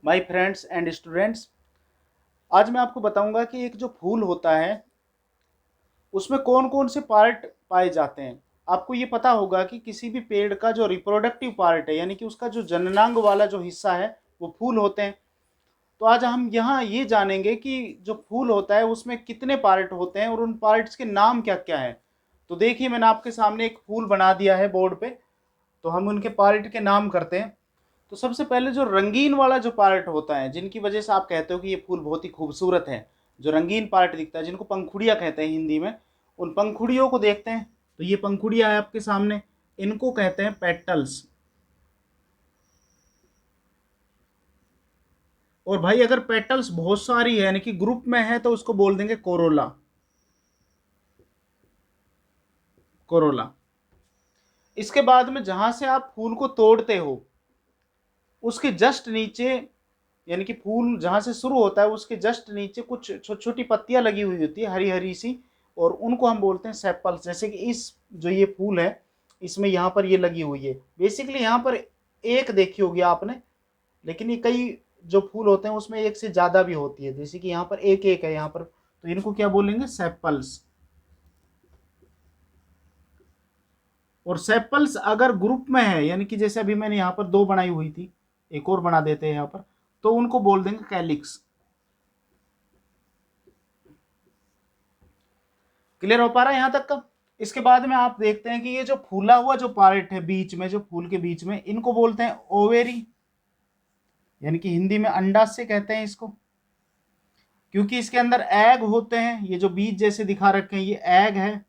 My friends and students. आज मैं आपको बताऊंगा कि एक जो फूल होता है उसमें कौन कौन से पार्ट पाए जाते हैं। आपको ये पता होगा कि किसी भी पेड़ का जो रिप्रोडक्टिव पार्ट है यानी कि उसका जो जननांग वाला जो हिस्सा है वो फूल होते हैं। तो आज हम यहाँ ये जानेंगे कि जो फूल होता है उसमें कितने पार्ट होते हैं और उन पार्ट्स के नाम क्या क्या हैं। तो देखिए, मैंने आपके सामने एक फूल बना दिया है बोर्ड पे। तो हम उनके पार्ट के नाम करते हैं। तो सबसे पहले जो रंगीन वाला जो पार्ट होता है, जिनकी वजह से आप कहते हो कि ये फूल बहुत ही खूबसूरत है, जो रंगीन पार्ट दिखता है, जिनको पंखुड़ियाँ कहते हैं हिंदी में, उन पंखुड़ियों को देखते हैं। तो ये पंखुड़ियाँ है आपके सामने, इनको कहते हैं पेटल्स। और भाई अगर पेटल्स बहुत सारी है यानी कि ग्रुप में है तो उसको बोल देंगे कोरोला। कोरोला। इसके बाद में जहां से आप फूल को तोड़ते हो उसके जस्ट नीचे, यानी कि फूल जहाँ से शुरू होता है उसके जस्ट नीचे कुछ छोटी छोटी पत्तियां लगी हुई होती है, हरी हरी सी। और उनको हम बोलते हैं सेपल्स। जैसे कि इस जो ये फूल है इसमें यहाँ पर ये लगी हुई है। बेसिकली यहाँ पर एक देखी होगी आपने, लेकिन ये कई जो फूल होते हैं उसमें एक से ज़्यादा भी होती है। जैसे कि यहाँ पर एक एक है यहाँ पर, तो इनको क्या बोलेंगे? सेपल्स। और सेपल्स अगर ग्रुप में है, यानी कि जैसे अभी मैंने यहाँ पर दो बनाई हुई थी, एक और बना देते हैं यहाँ पर, तो उनको बोल देंगे कैलिक्स। क्लियर हो पा रहा है यहाँ तक का? इसके बाद में आप देखते हैं कि ये जो फूला हुआ जो पार्ट है बीच में, जो फूल के बीच में, इनको बोलते हैं ओवेरी, यानी कि हिंदी में अंडाशय कहते हैं इसको। क्योंकि इसके अंदर एग होते हैं, ये जो बीज जैसे दिखा रखे हैं ये एग है।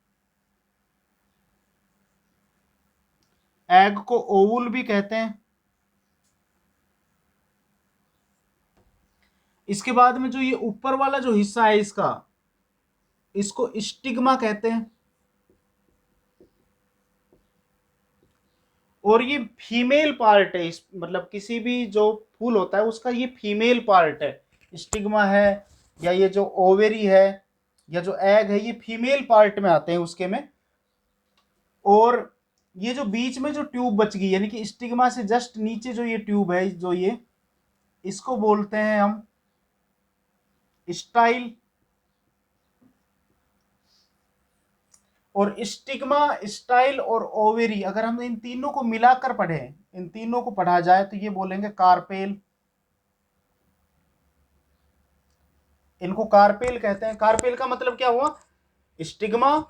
एग को ओवुल भी कहते हैं। इसके बाद में जो ये ऊपर वाला जो हिस्सा है इसका, इसको स्टिग्मा कहते हैं। और ये फीमेल पार्ट है, इस मतलब किसी भी जो फूल होता है उसका ये फीमेल पार्ट है। स्टिग्मा है या ये जो ओवेरी है या जो एग है, ये फीमेल पार्ट में आते हैं उसके में। और ये जो बीच में जो ट्यूब बच गई, यानी कि स्टिग्मा से जस्ट नीचे जो ये ट्यूब है, जो ये, इसको बोलते हैं हम स्टाइल। और स्टिग्मा, स्टाइल और ओवेरी, अगर हम इन तीनों को मिलाकर पढ़ें, इन तीनों को पढ़ा जाए तो ये बोलेंगे कार्पेल। इनको कार्पेल कहते हैं। कार्पेल का मतलब क्या हुआ? स्टिग्मा,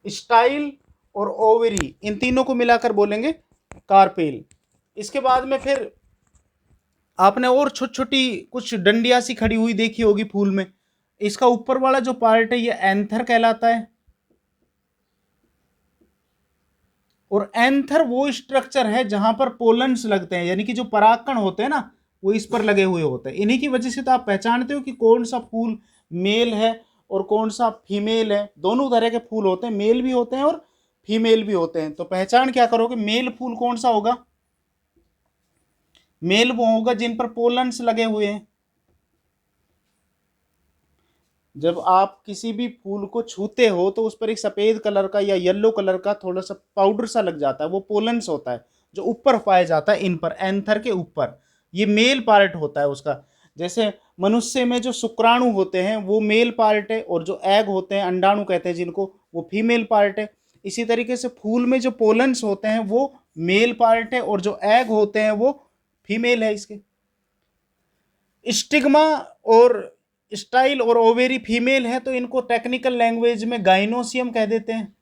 स्टाइल और ओवेरी, इन तीनों को मिलाकर बोलेंगे कार्पेल। इसके बाद में फिर आपने और छोटी छोटी कुछ डंडिया सी खड़ी हुई देखी होगी फूल में। इसका ऊपर वाला जो पार्ट है ये एंथर कहलाता है। और एंथर वो स्ट्रक्चर है जहां पर पोलन्स लगते हैं, यानी कि जो परागकण होते हैं ना, वो इस पर लगे हुए होते हैं। इन्हीं की वजह से तो आप पहचानते हो कि कौन सा फूल मेल है और कौन सा फीमेल है। दोनों तरह के फूल होते हैं, मेल भी होते हैं और फीमेल भी होते हैं। तो पहचान क्या करोगे? मेल फूल कौन सा होगा? मेल वो होगा जिन पर पोलन्स लगे हुए हैं। जब आप किसी भी फूल को छूते हो तो उस पर एक सफ़ेद कलर का या येलो कलर का थोड़ा सा पाउडर सा लग जाता है, वो पोलन्स होता है जो ऊपर पाया जाता है, इन पर, एंथर के ऊपर। ये मेल पार्ट होता है उसका। जैसे मनुष्य में जो शुक्राणु होते हैं वो मेल पार्ट है, और जो एग होते हैं, अंडाणु कहते हैं जिनको, वो फीमेल पार्ट है। इसी तरीके से फूल में जो पोलन्स होते हैं वो मेल पार्ट है, और जो एग होते हैं वो फीमेल है इसके। स्टिग्मा और स्टाइल और ओवेरी फीमेल है, तो इनको टेक्निकल लैंग्वेज में गाइनोसियम कह देते हैं।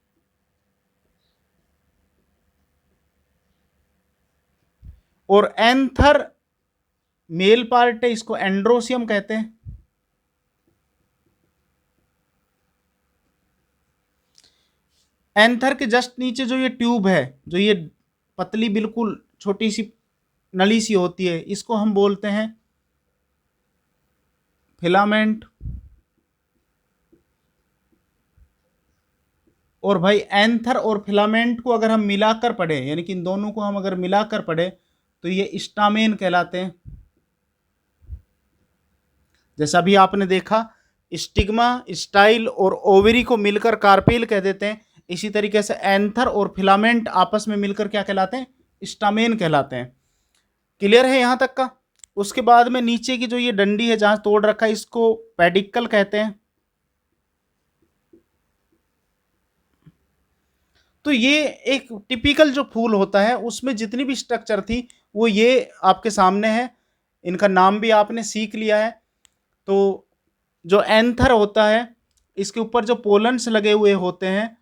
और एंथर मेल पार्ट है, इसको एंड्रोसियम कहते हैं। एंथर के जस्ट नीचे जो ये ट्यूब है, जो ये पतली बिल्कुल छोटी सी नली सी होती है, इसको हम बोलते हैं फिलामेंट। और भाई एंथर और फिलामेंट को अगर हम मिलाकर पढ़ें, यानी कि इन दोनों को हम अगर मिलाकर पढ़ें, तो ये स्टामेन कहलाते हैं। जैसा भी आपने देखा, स्टिग्मा, स्टाइल और ओवेरी को मिलकर कार्पेल कह देते हैं। इसी तरीके से एंथर और फिलामेंट आपस में मिलकर क्या कहलाते हैं? स्टामेन कहलाते हैं। क्लियर है यहाँ तक का? उसके बाद में नीचे की जो ये डंडी है जहां तोड़ रखा है, इसको पेडिकल कहते हैं। तो ये एक टिपिकल जो फूल होता है उसमें जितनी भी स्ट्रक्चर थी वो ये आपके सामने है। इनका नाम भी आपने सीख लिया है। तो जो एंथर होता है, इसके ऊपर जो पोलन्स लगे हुए होते हैं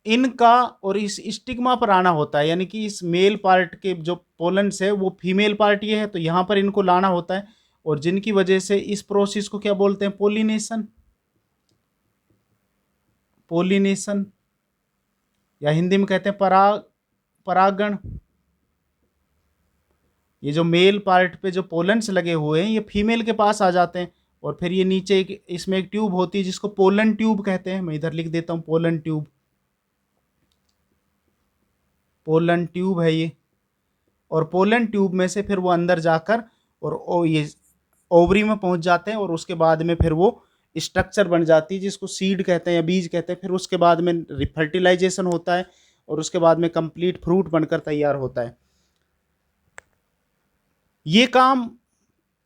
इनका, और इस स्टिग्मा पर आना होता है, यानी कि इस मेल पार्ट के जो पोलन्स है वो फीमेल पार्ट ये है, तो यहाँ पर इनको लाना होता है। और जिनकी वजह से इस प्रोसेस को क्या बोलते हैं? पोलिनेशन। पोलिनेशन या हिंदी में कहते हैं परागण। ये जो मेल पार्ट पे जो पोलन्स लगे हुए हैं ये फीमेल के पास आ जाते हैं, और फिर ये नीचे इसमें एक ट्यूब होती है जिसको पोलन ट्यूब कहते हैं। मैं इधर लिख देता हूँ, पोलन ट्यूब। पोलन ट्यूब है ये। और पोलन ट्यूब में से फिर वो अंदर जाकर और ये ओवरी में पहुंच जाते हैं, और उसके बाद में फिर वो स्ट्रक्चर बन जाती है जिसको सीड कहते हैं या बीज कहते हैं। फिर उसके बाद में फर्टिलाइजेशन होता है, और उसके बाद में कंप्लीट फ्रूट बनकर तैयार होता है। ये काम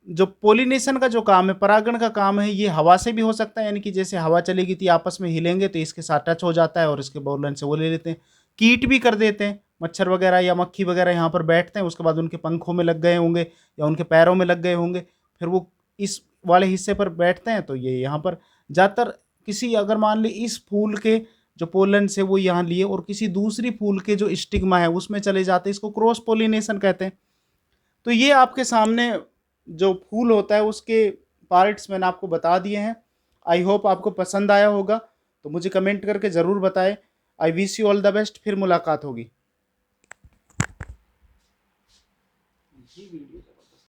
जो पोलिनेशन का जो काम है, परागण का काम है, ये हवा से भी हो सकता है, यानी कि जैसे हवा चलेगी तो आपस में हिलेंगे तो इसके साथ टच हो जाता है और इसके पोलन से वो ले लेते हैं। कीट भी कर देते हैं, मच्छर वगैरह या मक्खी वगैरह यहाँ पर बैठते हैं, उसके बाद उनके पंखों में लग गए होंगे या उनके पैरों में लग गए होंगे, फिर वो इस वाले हिस्से पर बैठते हैं। तो ये यहाँ पर ज़्यादातर किसी, अगर मान ली इस फूल के जो पोलन से वो यहाँ लिए और किसी दूसरी फूल के जो स्टिग्मा है उसमें चले जाते हैं, इसको क्रॉस पोलिनेशन कहते हैं। तो ये आपके सामने जो फूल होता है उसके पार्ट्स मैंने आपको बता दिए हैं। आई होप आपको पसंद आया होगा, तो मुझे कमेंट करके ज़रूर बताएं। I wish you all the best. फिर मुलाकात होगी।